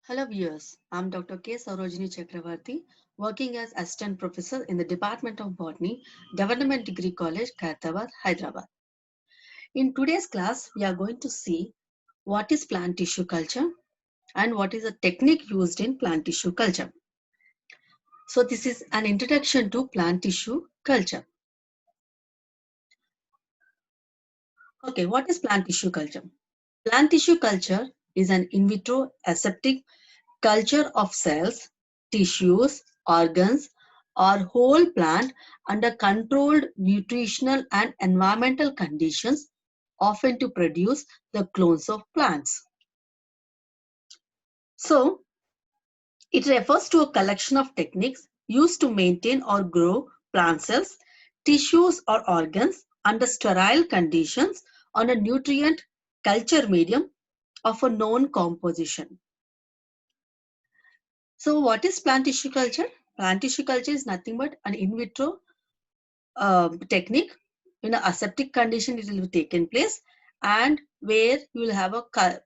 Hello viewers, I'm Dr. K. Sarojini Chakravarti, working as Assistant Professor in the Department of Botany, Government Degree College, Khairtabad, Hyderabad. In today's class, we are going to see what is plant tissue culture and what is the technique used in plant tissue culture. So this is an introduction to plant tissue culture. Okay, what is plant tissue culture? Plant tissue culture is an in vitro aseptic culture of cells, tissues, organs, or whole plant under controlled nutritional and environmental conditions, often to produce the clones of plants. So, it refers to a collection of techniques used to maintain or grow plant cells, tissues, or organs under sterile conditions on a nutrient culture medium of a known composition. So what is plant tissue culture? Plant tissue culture is nothing but an in vitro technique. In an aseptic condition it will be taken place, and where you will have a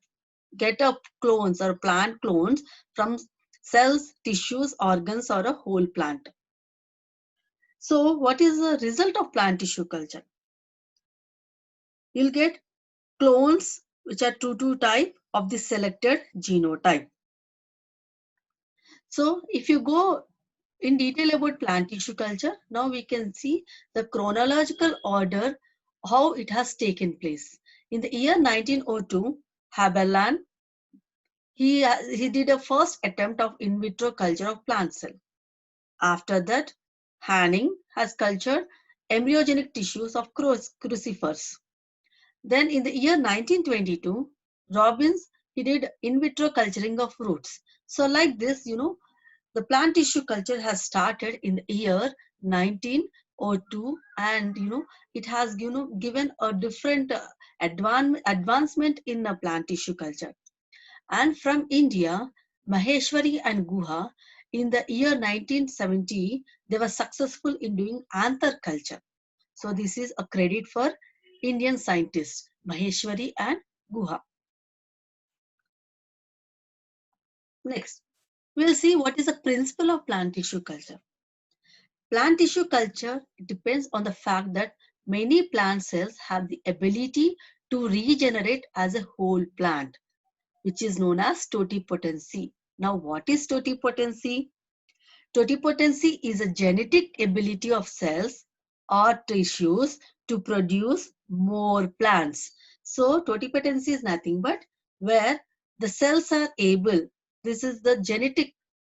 get up clones or plant clones from cells, tissues, organs, or a whole plant. So what is the result of plant tissue culture? You'll get clones which are true to type of the selected genotype. So if you go in detail about plant tissue culture, now we can see the chronological order how it has taken place. In the year 1902, Haberland, he did a first attempt of in vitro culture of plant cell. After that, Hanning has cultured embryogenic tissues of crucifers. Then in the year 1922, Robbins, he did in vitro culturing of roots. So like this, the plant tissue culture has started in the year 1902, and it has given a different advancement in the plant tissue culture. And from India, Maheshwari and Guha, in the year 1970, they were successful in doing anther culture. So this is a credit for Indian scientists Maheshwari and Guha. Next, we'll see what is the principle of plant tissue culture. Plant tissue culture depends on the fact that many plant cells have the ability to regenerate as a whole plant, which is known as totipotency. Now, what is totipotency? Totipotency is a genetic ability of cells or tissues to produce more plants. So, totipotency is nothing but where the cells are able, this is the genetic.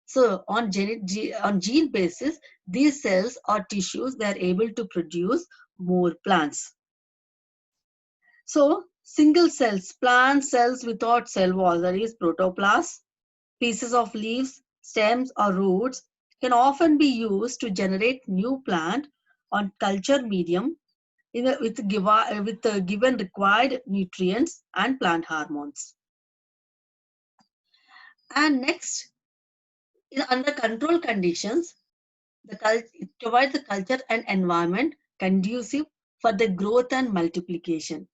So on gene basis, these cells or tissues, they are able to produce more plants. So single cells, plant cells without cell wall, that is protoplasts, pieces of leaves, stems, or roots, can often be used to generate new plant on culture medium with the given required nutrients and plant hormones. And next, under control conditions, it provides the culture and environment conducive for the growth and multiplication.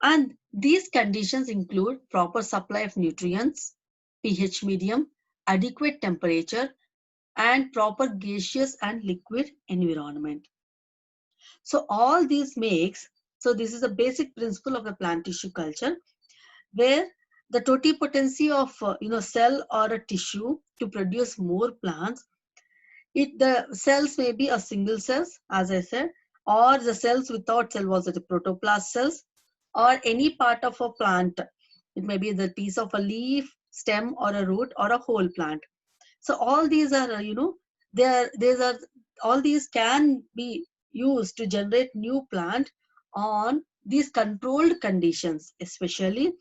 And these conditions include proper supply of nutrients, pH medium, adequate temperature, and proper gaseous and liquid environment. So all these so this is a basic principle of the plant tissue culture, where the totipotency of cell or a tissue to produce more plants. The cells may be a single cells, as I said, or the cells without cell walls, the protoplast cells, or any part of a plant. It may be the piece of a leaf, stem, or a root, or a whole plant. So all these are, all these can be used to generate new plant on these controlled conditions, especially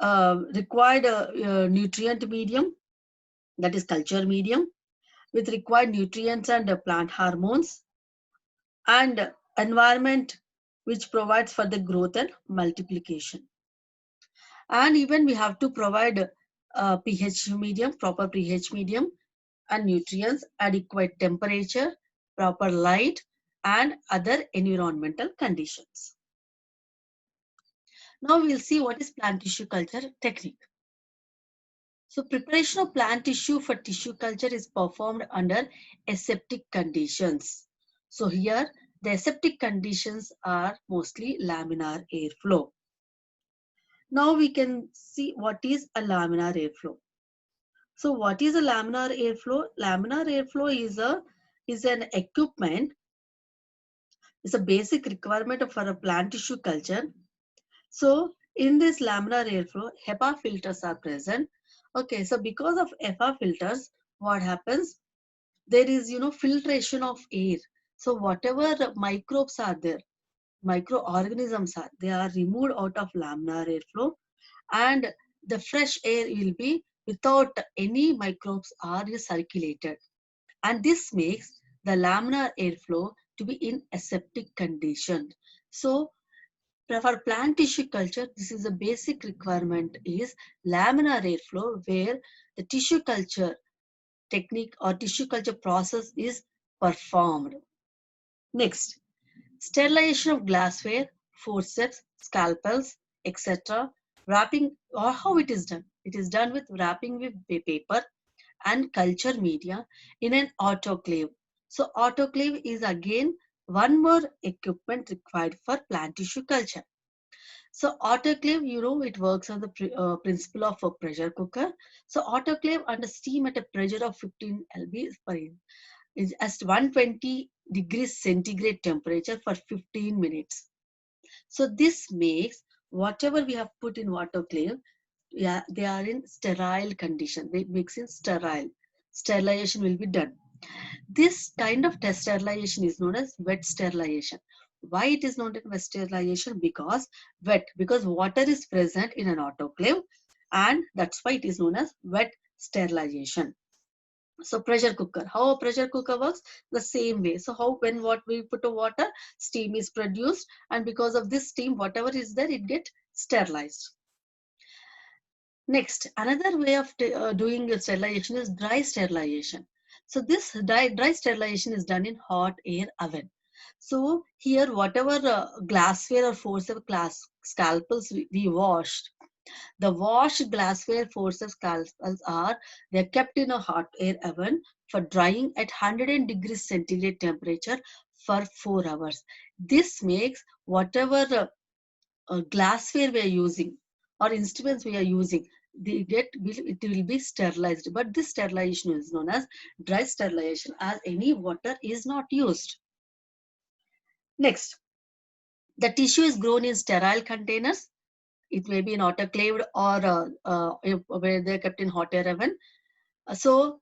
required nutrient medium, that is culture medium, with required nutrients and plant hormones, and environment which provides for the growth and multiplication. And even we have to provide pH medium, proper pH medium, and nutrients, adequate temperature, proper light, and other environmental conditions. Now we'll see what is plant tissue culture technique. So preparation of plant tissue for tissue culture is performed under aseptic conditions. So here the aseptic conditions are mostly laminar airflow. Now we can see what is a laminar airflow. So what is a laminar airflow? Laminar airflow is an equipment, is a basic requirement for a plant tissue culture. So in this laminar airflow, HEPA filters are present. Okay, so because of HEPA filters, what happens? There is, filtration of air. So whatever microbes are there, microorganisms are, they are removed out of laminar airflow, and the fresh air will be without any microbes are circulated. And this makes the laminar airflow to be in aseptic condition. So for plant tissue culture, this is a basic requirement is laminar airflow, where the tissue culture technique or tissue culture process is performed. Next, sterilization of glassware, forceps, scalpels, etc. Wrapping, or how it is done. It is done with wrapping with paper and culture media in an autoclave. So autoclave is again one more equipment required for plant tissue culture. So autoclave, it works on the principle of a pressure cooker. So autoclave under steam at a pressure of 15 lb per inch is at 120 degrees centigrade temperature for 15 minutes. So this makes whatever we have put in autoclave, yeah, they are in sterile condition. They makes it sterile. Sterilization will be done. This kind of test sterilization is known as wet sterilization. Why it is known as wet sterilization? Because water is present in an autoclave, and that's why it is known as wet sterilization. So pressure cooker, how a pressure cooker works? The same way. So how, when what we put a water, steam is produced, and because of this steam, whatever is there, it gets sterilized. Next, another way of doing sterilization is dry sterilization. So this dry sterilization is done in hot air oven. So here, whatever glassware or forceps scalpels we washed, the washed glassware forceps scalpels they're kept in a hot air oven for drying at 100 degrees centigrade temperature for 4 hours. This makes whatever glassware we are using or instruments we are using, it will be sterilized. But this sterilization is known as dry sterilization, as any water is not used. Next, the tissue is grown in sterile containers. It may be in autoclaved or where they're kept in hot air oven. So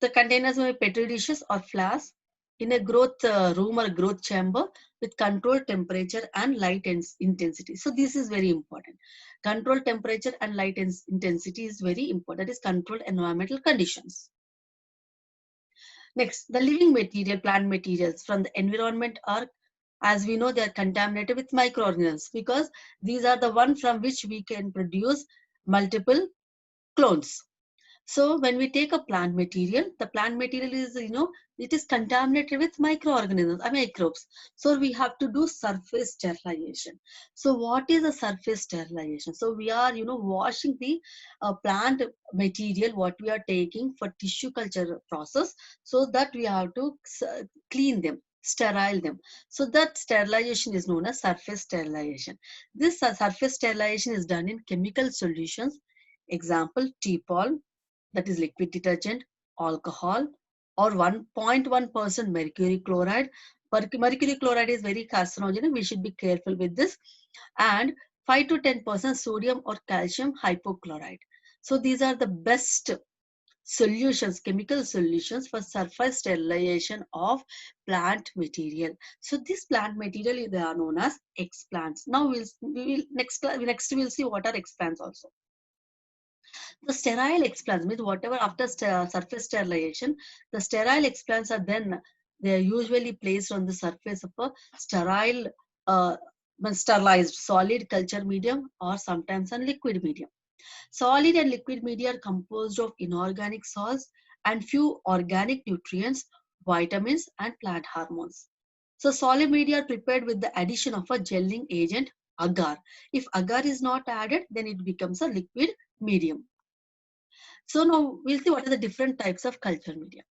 the containers may be petri dishes or flasks in a growth room or growth chamber with controlled temperature and light intensity. So this is very important. Controlled temperature and light intensity is very important. That is controlled environmental conditions. Next, the living material, plant materials from the environment are, as we know, they are contaminated with microorganisms, because these are the one from which we can produce multiple clones. So when we take a plant material, the plant material is, it is contaminated with microorganisms, microbes. So we have to do surface sterilization. So what is a surface sterilization? So we are, washing the plant material, what we are taking for tissue culture process, so that we have to clean them, sterile them. So that sterilization is known as surface sterilization. This surface sterilization is done in chemical solutions. Example, TPOL, that is liquid detergent, alcohol, or 1.1% mercury chloride. Mercury chloride is very carcinogenic. We should be careful with this. And 5 to 10% sodium or calcium hypochlorite. So these are the best solutions, chemical solutions for surface sterilization of plant material. So this plant material, they are known as explants. Now we will next we'll see what are explants also. The sterile explants means whatever after surface sterilization, the sterile explants are then, they are usually placed on the surface of a sterile, uh, sterilized solid culture medium, or sometimes a liquid medium. Solid and liquid media are composed of inorganic salts and few organic nutrients, vitamins, and plant hormones. So solid media are prepared with the addition of a gelling agent, agar. If agar is not added, then it becomes a liquid medium. So now we'll see what are the different types of culture media.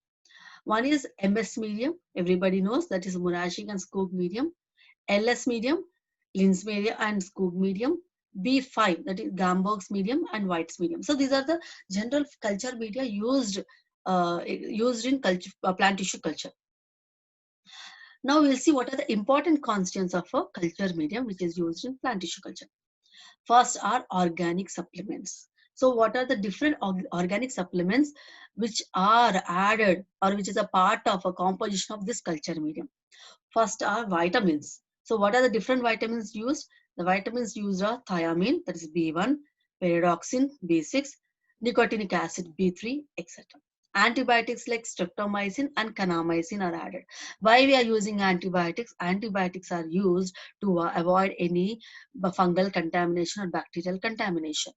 One is MS medium, everybody knows, that is Murashik and Skoog medium. LS medium, Linz medium and Skoog medium. B5, that is Gamborg's medium and White's medium. So these are the general culture media used in culture, plant tissue culture. Now we'll see what are the important constituents of a culture medium which is used in plant tissue culture. First are organic supplements. So what are the different organic supplements which are added or which is a part of a composition of this culture medium? First are vitamins. So what are the different vitamins used? The vitamins used are thiamine, that is B1, pyridoxine, B6, nicotinic acid, B3, etc. Antibiotics like streptomycin and kanamycin are added. Why we are using antibiotics? Antibiotics are used to avoid any fungal contamination or bacterial contamination.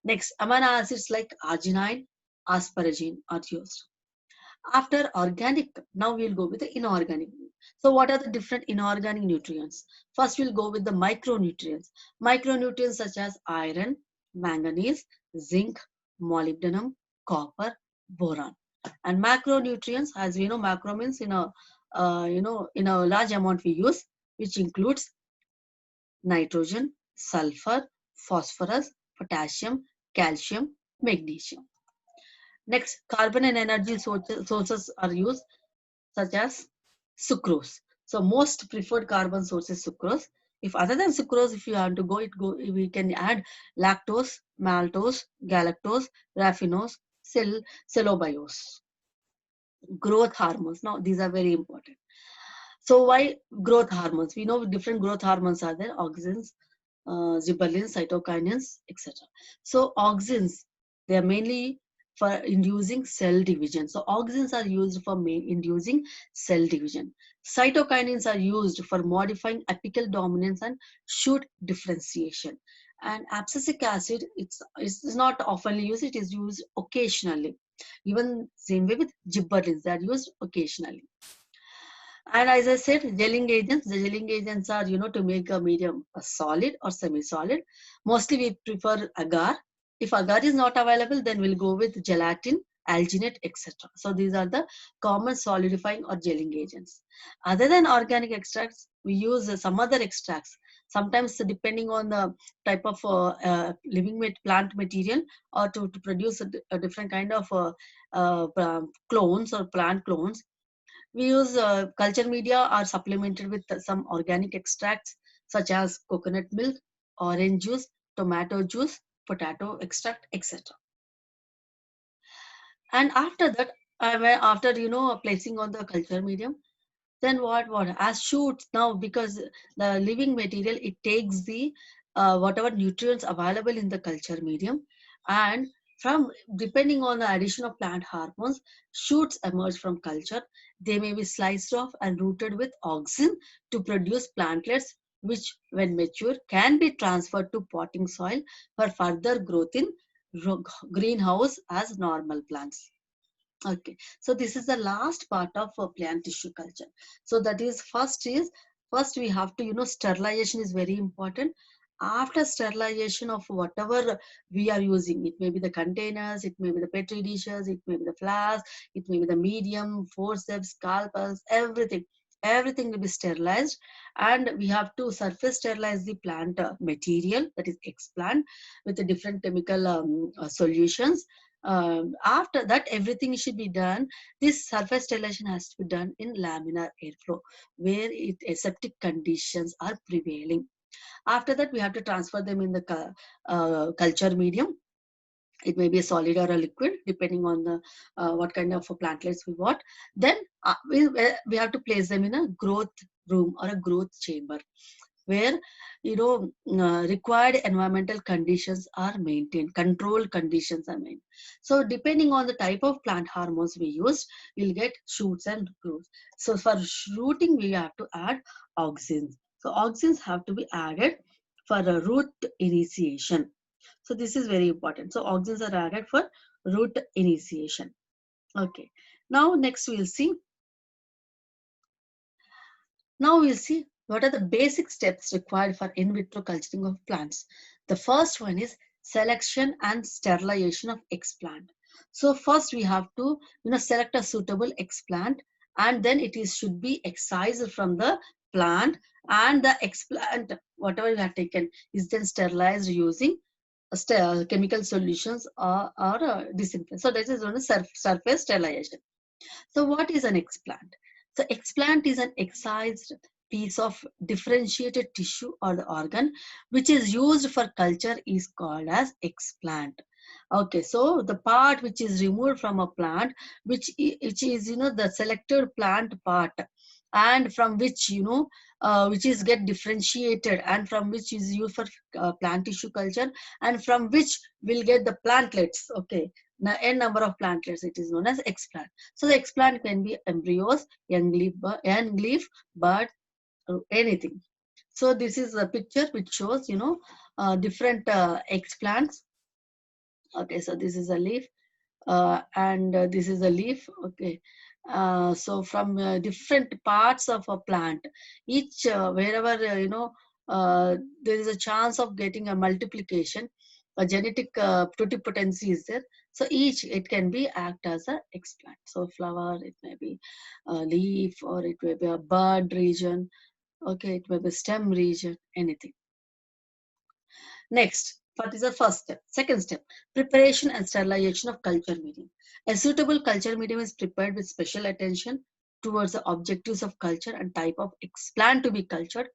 Next, amino acids like arginine, asparagine are used. After organic, now we'll go with the inorganic. So what are the different inorganic nutrients? First, we'll go with the micronutrients. Micronutrients such as iron, manganese, zinc, molybdenum, copper, boron. And macronutrients, as we know, macro means in a in a large amount we use, which includes nitrogen, sulfur, phosphorus, potassium, calcium, magnesium. Next, carbon and energy sources are used, such as sucrose. So most preferred carbon source is sucrose. If other than sucrose, if you want to we can add lactose, maltose, galactose, raffinose, cellobiose. Growth hormones. Now these are very important. So why growth hormones? We know different growth hormones are there: auxins, gibberellins, cytokinins, etc. So auxins, they are mainly for inducing cell division. So auxins are used for inducing cell division. Cytokinins are used for modifying apical dominance and shoot differentiation. And abscisic acid, it's not often used, it is used occasionally. Even same way with gibberellins, they are used occasionally. And as I said, gelling agents, the gelling agents are, to make a medium a solid or semi-solid. Mostly we prefer agar. If agar is not available, then we'll go with gelatin, alginate, etc. So these are the common solidifying or gelling agents. Other than organic extracts, we use some other extracts. Sometimes depending on the type of living plant material or to produce a different kind of clones or plant clones, we use culture media are supplemented with some organic extracts such as coconut milk, orange juice, tomato juice, potato extract, etc. And after that, after placing on the culture medium, then what as shoots now, because the living material, it takes the whatever nutrients available in the culture medium, and from depending on the addition of plant hormones, shoots emerge from culture. They may be sliced off and rooted with auxin to produce plantlets, which when mature can be transferred to potting soil for further growth in greenhouse as normal plants. Okay, so this is the last part of plant tissue culture. So that is first we have to, sterilization is very important. After sterilization of whatever we are using, it may be the containers, it may be the petri dishes, it may be the flasks, it may be the medium, forceps, scalpels, everything. Everything will be sterilized, and we have to surface sterilize the plant material, that is explant, with the different chemical solutions. After that, everything should be done. This surface sterilization has to be done in laminar airflow, where aseptic conditions are prevailing. After that, we have to transfer them in the culture medium. It may be a solid or a liquid, depending on the what kind of plantlets we want. Then we have to place them in a growth room or a growth chamber, where required environmental conditions are maintained, controlled conditions are maintained. So depending on the type of plant hormones we use, we'll get shoots and growth. So for rooting, we have to add auxins. So auxins have to be added for a root initiation. So this is very important. So auxins are added for root initiation. Okay, now next we'll see what are the basic steps required for in vitro culturing of plants. The first one is selection and sterilization of explant. So first we have to, select a suitable explant, and then it is should be excised from the plant, and the explant, whatever we have taken, is then sterilized using chemical solutions or disinfectant. So this is known as surface sterilization. So what is an explant? So explant is an excised piece of differentiated tissue or the organ which is used for culture is called as explant. Okay, so the part which is removed from a plant, which is the selected plant part, and from which which is get differentiated, and from which is used for plant tissue culture, and from which will get the plantlets. Okay, now n number of plantlets, it is known as explant. So the explant can be embryos, young leaf, bud, anything. So this is a picture which shows different explants. Okay, so this is a leaf, and this is a leaf. Okay, so from different parts of a plant, each wherever there is a chance of getting a multiplication, a genetic pluripotency is there. So each it can be act as a explant. So flower, it may be a leaf, or it may be a bud region. Okay, it may be stem region, anything. Next, what is the first step? Second step, preparation and sterilization of culture medium. A suitable culture medium is prepared with special attention towards the objectives of culture and type of explant to be cultured.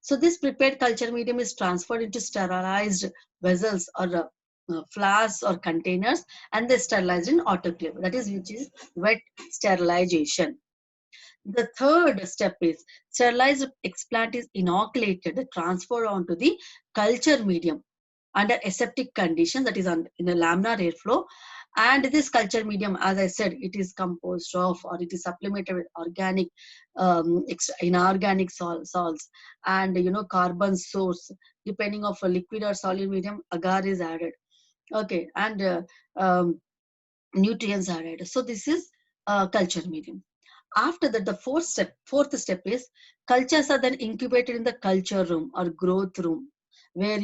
So this prepared culture medium is transferred into sterilized vessels or flasks or containers, and they sterilized in autoclave. That is, which is wet sterilization. The third step is sterilized explant is inoculated, transferred onto the culture medium under aseptic condition, that is in a laminar airflow. And this culture medium, as I said, it is composed of, or it is supplemented with organic, inorganic salts, and carbon source, depending of a liquid or solid medium, agar is added. Okay, and nutrients are added. So this is culture medium. After that, the fourth step is cultures are then incubated in the culture room or growth room, where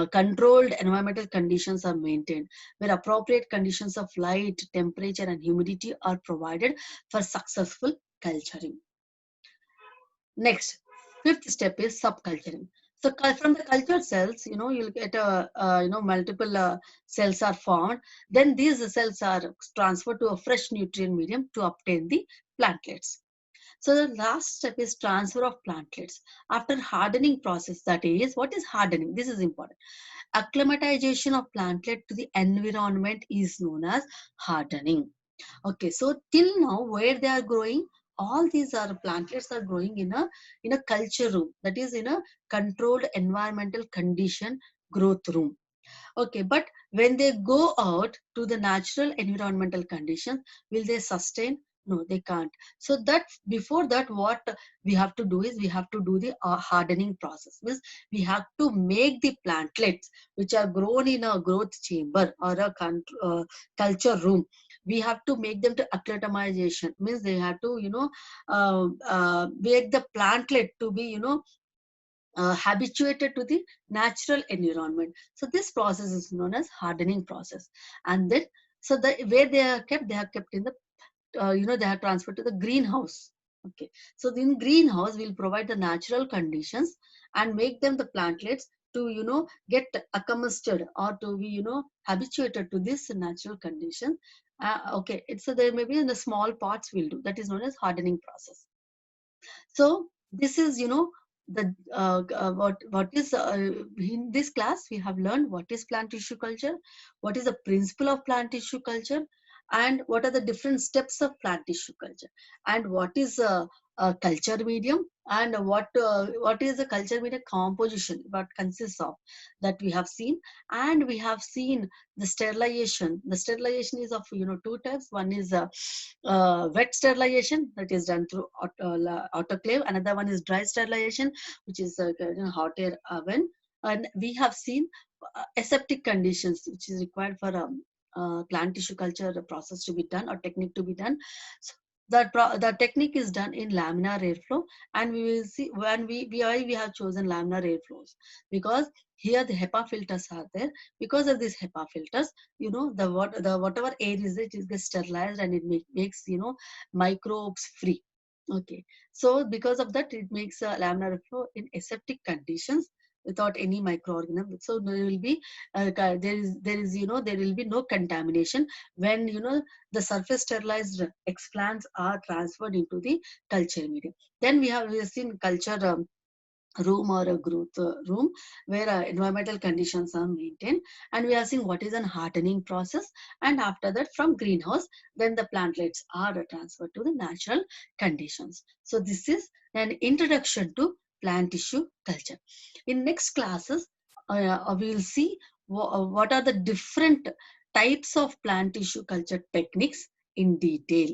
controlled environmental conditions are maintained, where appropriate conditions of light, temperature, and humidity are provided for successful culturing. Next, fifth step is subculturing. So from the cultured cells, you'll get multiple cells are formed. Then these cells are transferred to a fresh nutrient medium to obtain the plantlets. So the last step is transfer of plantlets. After hardening process, that is, what is hardening? This is important. Acclimatization of plantlet to the environment is known as hardening. Okay, so till now, where they are growing, all these are plantlets are growing in a culture room, that is in a controlled environmental condition growth room. Okay, but when they go out to the natural environmental conditions, will they sustain? No, they can't. So that before that, what we have to do is we have to do the hardening process. Means we have to make the plantlets which are grown in a growth chamber or a culture room. We have to make them to acclimatization. Means they have to make the plantlet to be habituated to the natural environment. So this process is known as hardening process. And then, so the where they are kept in the, they are transferred to the greenhouse. Okay, so in greenhouse we'll provide the natural conditions and make them the plantlets to get accustomed or to be habituated to this natural condition. Okay, it's so there may be in the small parts will do. That is known as hardening process. So this is what is in this class we have learned what is plant tissue culture, what is the principle of plant tissue culture, and what are the different steps of plant tissue culture, and what is a culture medium, and what is the culture medium composition, what consists of, that we have seen. And we have seen the sterilization. The sterilization is of two types. One is wet sterilization, that is done through autoclave. Another one is dry sterilization, which is hot air oven. And we have seen aseptic conditions, which is required for plant tissue culture process to be done or technique to be done. So the technique is done in laminar airflow, and we will see when why we have chosen laminar airflows, because here the HEPA filters are there. Because of these HEPA filters, the whatever air is it gets sterilized, and it makes microbes free. Okay, so because of that, it makes a laminar flow in aseptic conditions without any microorganism. So there will be there will be no contamination when the surface sterilized explants are transferred into the culture medium. Then we have seen culture room or a growth room where environmental conditions are maintained, and we are seeing what is an hardening process, and after that from greenhouse then the plantlet are transferred to the natural conditions. So this is an introduction to plant tissue culture. In next classes we will see what are the different types of plant tissue culture techniques in detail.